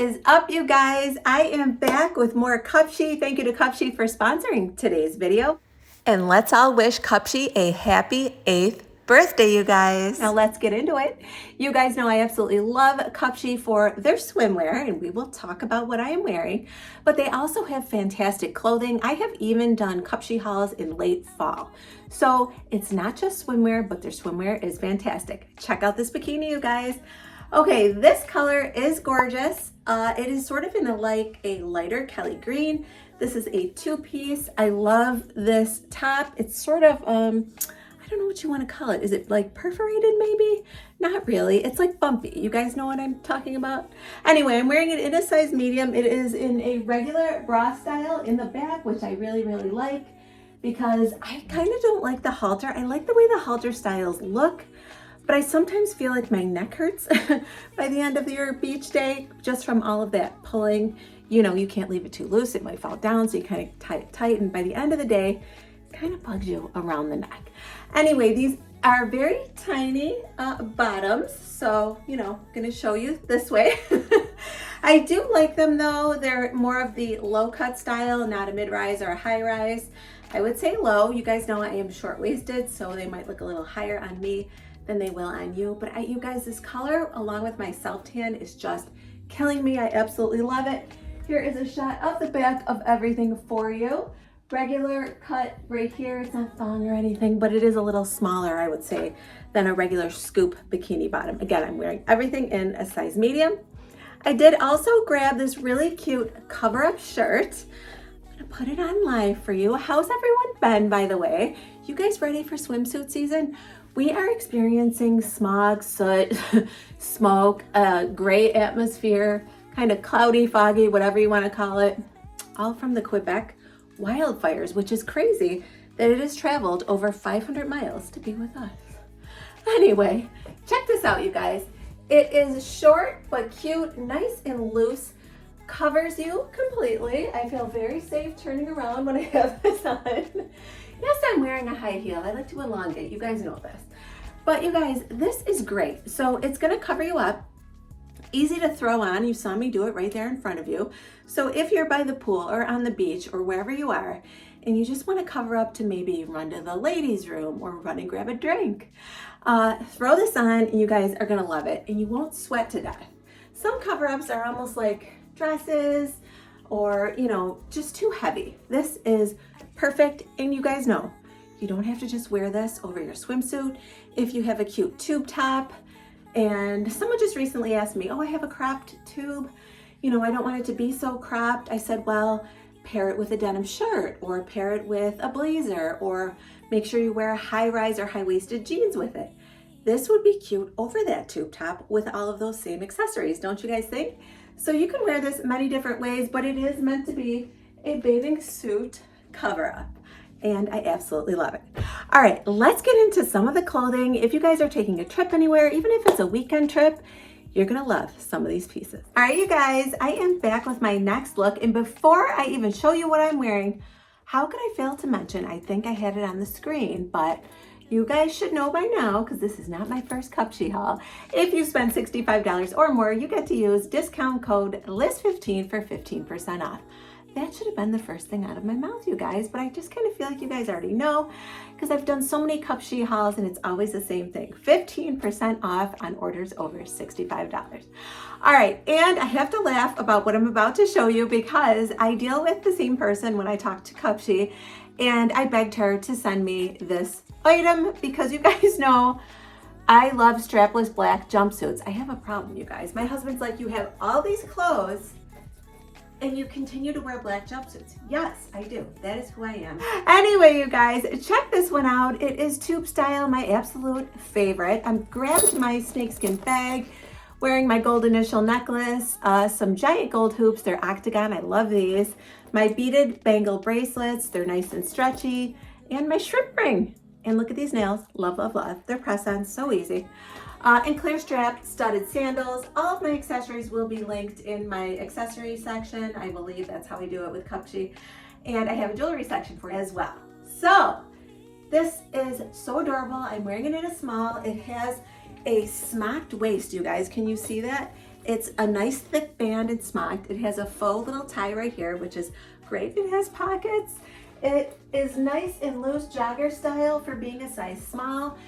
is up, you guys? I am back with more Cupshe. Thank you to Cupshe for sponsoring today's video. And let's all wish Cupshe a happy 8th birthday, you guys. Now let's get into it. You guys know I absolutely love Cupshe for their swimwear, and we will talk about what I am wearing, but they also have fantastic clothing. I have even done Cupshe hauls in late fall. So it's not just swimwear, but their swimwear is fantastic. Check out this bikini, you guys. Okay, this color is gorgeous. It is sort of in a lighter Kelly green. This is a 2-piece. I love this top. It's sort of, I don't know what you want to call it. Is it like perforated maybe? Not really. It's like bumpy. You guys know what I'm talking about? Anyway, I'm wearing it in a size medium. It is in a regular bra style in the back, which I really, really like because I kind of don't like the halter. I like the way the halter styles look, but I sometimes feel like my neck hurts by the end of your beach day just from all of that pulling. You know, you can't leave it too loose. It might fall down, so you kind of tie it tight, and by the end of the day, it kind of bugs you around the neck. Anyway, these are very tiny bottoms, so, you know, I'm gonna show you this way. I do like them though. They're more of the low cut style, not a mid-rise or a high-rise. I would say low. You guys know I am short-waisted, so they might look a little higher on me than they will on you. But you guys, this color along with my self-tan is just killing me. I absolutely love it. Here is a shot of the back of everything for you. Regular cut right here. It's not thong or anything, but it is a little smaller, I would say, than a regular scoop bikini bottom. Again, I'm wearing everything in a size medium. I did also grab this really cute cover-up shirt. I'm gonna put it on live for you. How's everyone been, by the way? You guys ready for swimsuit season? We are experiencing smog, soot, smoke, gray atmosphere, kind of cloudy, foggy, whatever you want to call it, all from the Quebec wildfires, which is crazy that it has traveled over 500 miles to be with us. Anyway, check this out, you guys. It is short but cute, nice and loose, covers you completely. I feel very safe turning around when I have this on. Yes, I'm wearing a high heel. I like to elongate. You guys know this. But you guys, this is great. So it's going to cover you up. Easy to throw on. You saw me do it right there in front of you. So if you're by the pool or on the beach or wherever you are, and you just want to cover up to maybe run to the ladies' room or run and grab a drink, throw this on and you guys are going to love it and you won't sweat to death. Some cover-ups are almost like dresses or, you know, just too heavy. This is perfect, and you guys know you don't have to just wear this over your swimsuit. If you have a cute tube top, and someone just recently asked me, oh, I have a cropped tube, you know, I don't want it to be so cropped. I said, well, pair it with a denim shirt or pair it with a blazer, or make sure you wear a high-rise or high-waisted jeans with it. This would be cute over that tube top with all of those same accessories, don't you guys think? So you can wear this many different ways, but it is meant to be a bathing suit cover-up, and I absolutely love it. All right, let's get into some of the clothing. If you guys are taking a trip anywhere, even if it's a weekend trip, you're gonna love some of these pieces. All right, you guys, I am back with my next look, and before I even show you what I'm wearing, how could I fail to mention, I think I had it on the screen, but you guys should know by now, because this is not my first Cupshe haul. If you spend $65 or more, you get to use discount code LIST15 for 15% off. That should have been the first thing out of my mouth, you guys, but I just kind of feel like you guys already know because I've done so many Cupshe hauls and it's always the same thing. 15% off on orders over $65. All right, and I have to laugh about what I'm about to show you because I deal with the same person when I talk to Cupshe, and I begged her to send me this item because you guys know I love strapless black jumpsuits. I have a problem, you guys. My husband's like, you have all these clothes and you continue to wear black jumpsuits. Yes, I do. That is who I am. Anyway, you guys, check this one out. It is tube style, my absolute favorite. I'm grabbed my snakeskin bag, wearing my gold initial necklace, some giant gold hoops. They're octagon. I love these. My beaded bangle bracelets. They're nice and stretchy. And my shrimp ring. And look at these nails. Love, love, love. They're press-on. So easy. And clear strap studded sandals. All of my accessories will be linked in my accessory section. I believe that's how we do it with Cupshe. And I have a jewelry section for it as well. So this is so adorable. I'm wearing it in a small. It has a smocked waist, you guys. Can you see that? It's a nice thick band and smocked. It has a faux little tie right here, which is great. It has pockets. It is nice and loose jogger style for being a size small.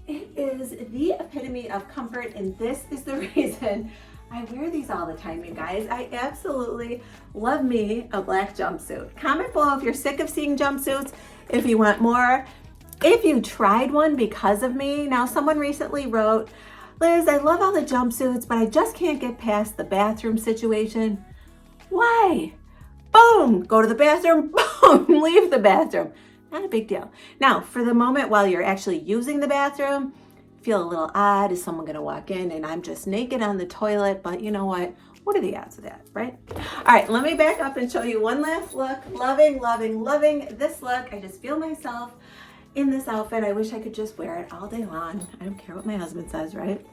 It is the epitome of comfort, and this is the reason I wear these all the time, you guys. I absolutely love me a black jumpsuit. Comment below if you're sick of seeing jumpsuits, if you want more, if you tried one because of me. Now, someone recently wrote, Liz, I love all the jumpsuits, but I just can't get past the bathroom situation. Why? Boom, go to the bathroom, boom, leave the bathroom. Not a big deal. Now, for the moment while you're actually using the bathroom, feel a little odd. Is someone gonna walk in and I'm just naked on the toilet? But you know what? What are the odds of that, right? All right, let me back up and show you one last look. Loving, loving, loving this look. I just feel myself in this outfit. I wish I could just wear it all day long. I don't care what my husband says, right?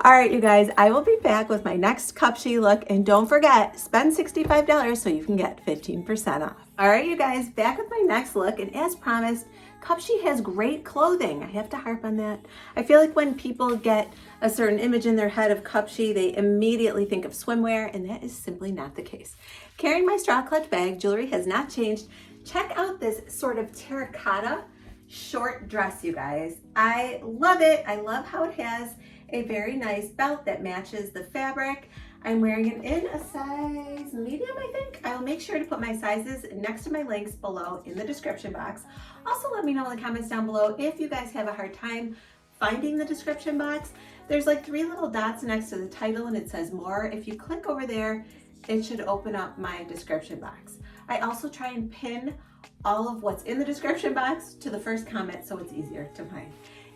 All right, you guys, I will be back with my next Cupshe look, and don't forget, spend $65 so you can get 15% off. All right, you guys, back with my next look, and as promised, Cupshe has great clothing. I have to harp on that. I feel like when people get a certain image in their head of Cupshe, they immediately think of swimwear, and that is simply not the case. Carrying my straw clutch bag, jewelry has not changed. Check out this sort of terracotta short dress, you guys. I love it. I love how it has a very nice belt that matches the fabric. I'm wearing it in a size medium, I think. I will make sure to put my sizes next to my links below in the description box. Also, let me know in the comments down below if you guys have a hard time finding the description box. There's like 3 little dots next to the title and it says more. If you click over there, it should open up my description box. I also try and pin all of what's in the description box to the first comment so it's easier to find.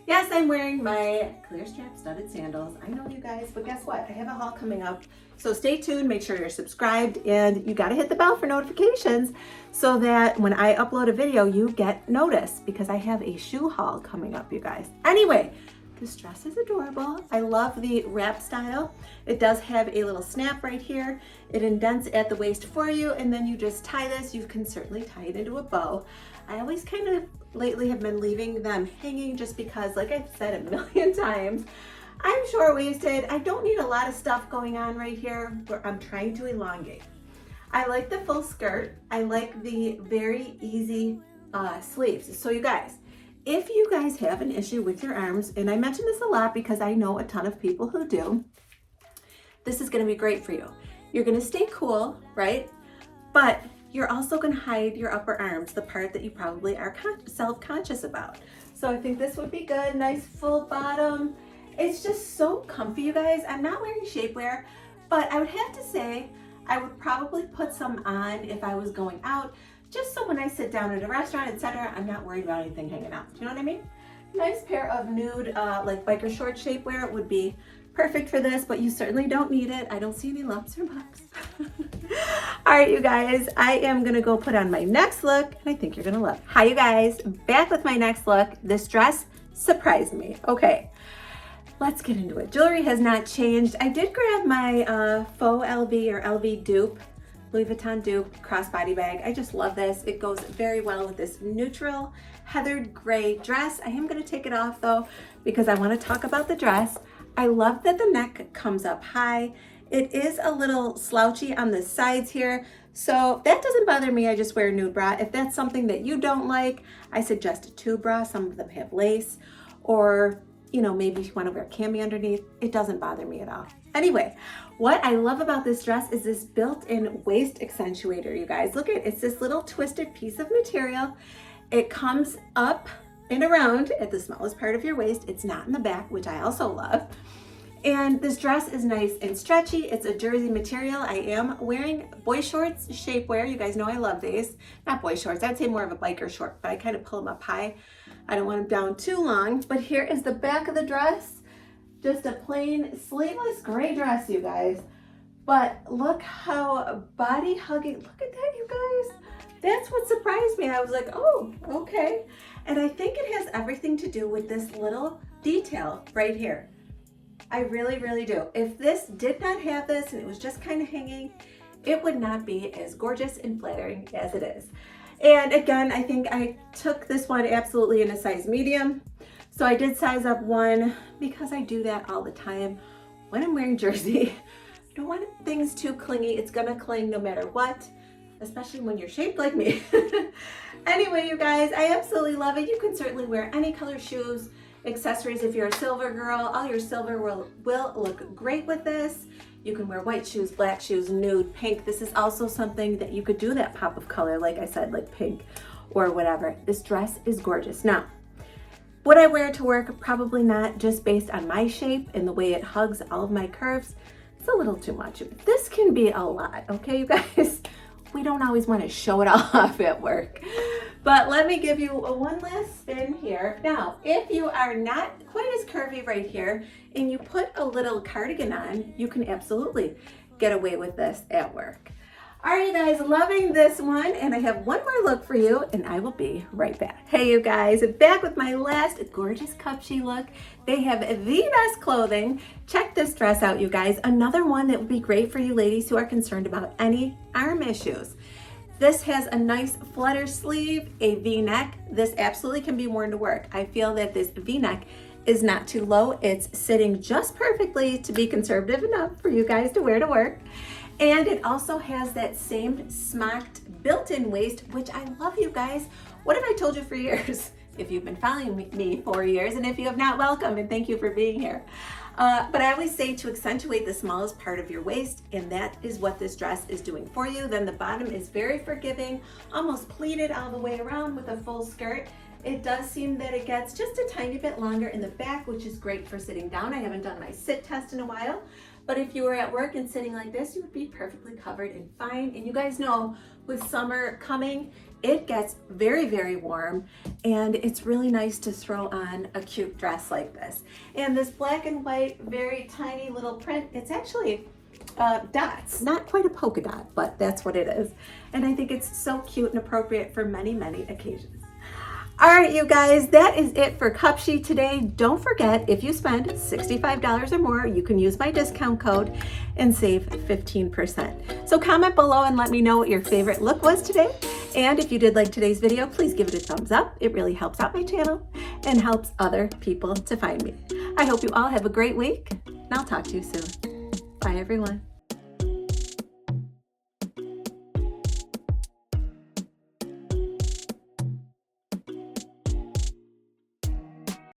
Yes, I'm wearing my clear strap studded sandals. I know, you guys, but guess what? I have a haul coming up. So stay tuned, make sure you're subscribed, and you gotta hit the bell for notifications so that when I upload a video, you get notice, because I have a shoe haul coming up, you guys. Anyway, this dress is adorable. I love the wrap style. It does have a little snap right here. It indents at the waist for you, and then you just tie this. You can certainly tie it into a bow. I always kind of lately have been leaving them hanging just because, like I've said a million times, I'm short-waisted. I don't need a lot of stuff going on right here where I'm trying to elongate. I like the full skirt. I like the very easy sleeves. So you guys, if you guys have an issue with your arms, and I mention this a lot because I know a ton of people who do, this is gonna be great for you. You're gonna stay cool, right? But you're also gonna hide your upper arms, the part that you probably are self-conscious about. So I think this would be good. Nice full bottom. It's just so comfy, you guys. I'm not wearing shapewear, but I would have to say I would probably put some on if I was going out, just so when I sit down at a restaurant, etc., I'm not worried about anything hanging out. Do you know what I mean? Nice pair of nude, like biker short shapewear would be perfect for this, but you certainly don't need it. I don't see any lumps or bumps. All right, you guys, I am gonna go put on my next look, and I think you're gonna love it. Hi, you guys, back with my next look. This dress surprised me. Okay, let's get into it. Jewelry has not changed. I did grab my faux LV or LV dupe, Louis Vuitton dupe crossbody bag. I just love this. It goes very well with this neutral heathered gray dress. I am gonna take it off though, because I wanna talk about the dress. I love that the neck comes up high. It is a little slouchy on the sides here, so that doesn't bother me. I just wear a nude bra. If that's something that you don't like, I suggest a tube bra. Some of them have lace, or you know, maybe if you want to wear cami underneath, it doesn't bother me at all. Anyway, what I love about this dress is this built-in waist accentuator, you guys. Look at it, it's this little twisted piece of material. It comes up and around at the smallest part of your waist. It's not in the back, which I also love. And this dress is nice and stretchy. It's a jersey material. I am wearing boy shorts, shapewear. You guys know I love these. Not boy shorts, I'd say more of a biker short, but I kind of pull them up high. I don't want them down too long, but here is the back of the dress. Just a plain sleeveless gray dress, you guys. But look how body hugging, look at that, you guys. That's what surprised me. I was like, oh, okay. And I think it has everything to do with this little detail right here. I really, really do. If this did not have this and it was just kind of hanging, it would not be as gorgeous and flattering as it is. And again, I think I took this one absolutely in a size medium. So I did size up one because I do that all the time when I'm wearing jersey. You don't want things too clingy. It's gonna cling no matter what, especially when you're shaped like me. Anyway, you guys, I absolutely love it. You can certainly wear any color shoes, accessories. If you're a silver girl, all your silver will look great with this. You can wear white shoes, black shoes, nude, pink. This is also something that you could do that pop of color, like I said, like pink or whatever. This dress is gorgeous. Now, would I wear it to work? Probably not, just based on my shape and the way it hugs all of my curves. It's a little too much. This can be a lot, okay, you guys? We don't always want to show it off at work. But let me give you one last spin here. Now, if you are not quite as curvy right here and you put a little cardigan on, you can absolutely get away with this at work. All right, you guys, loving this one, and I have one more look for you, and I will be right back. Hey, you guys, back with my last gorgeous Cupshe look. They have the best clothing. Check this dress out, you guys. Another one that would be great for you ladies who are concerned about any arm issues. This has a nice flutter sleeve, a V-neck. This absolutely can be worn to work. I feel that this V-neck is not too low. It's sitting just perfectly to be conservative enough for you guys to wear to work. And it also has that same smocked built-in waist, which I love, you guys. What have I told you for years? If you've been following me for years, and if you have not, welcome and thank you for being here. But I always say to accentuate the smallest part of your waist, and that is what this dress is doing for you. Then the bottom is very forgiving, almost pleated all the way around with a full skirt. It does seem that it gets just a tiny bit longer in the back, which is great for sitting down. I haven't done my sit test in a while, but if you were at work and sitting like this, you would be perfectly covered and fine. And you guys know, with summer coming, it gets very, very warm, and it's really nice to throw on a cute dress like this. And this black and white, very tiny little print, it's actually dots, not quite a polka dot, but that's what it is. And I think it's so cute and appropriate for many, many occasions. All right, you guys, that is it for Cupshe today. Don't forget, if you spend $65 or more, you can use my discount code and save 15%. So comment below and let me know what your favorite look was today. And if you did like today's video, please give it a thumbs up. It really helps out my channel and helps other people to find me. I hope you all have a great week, and I'll talk to you soon. Bye, everyone.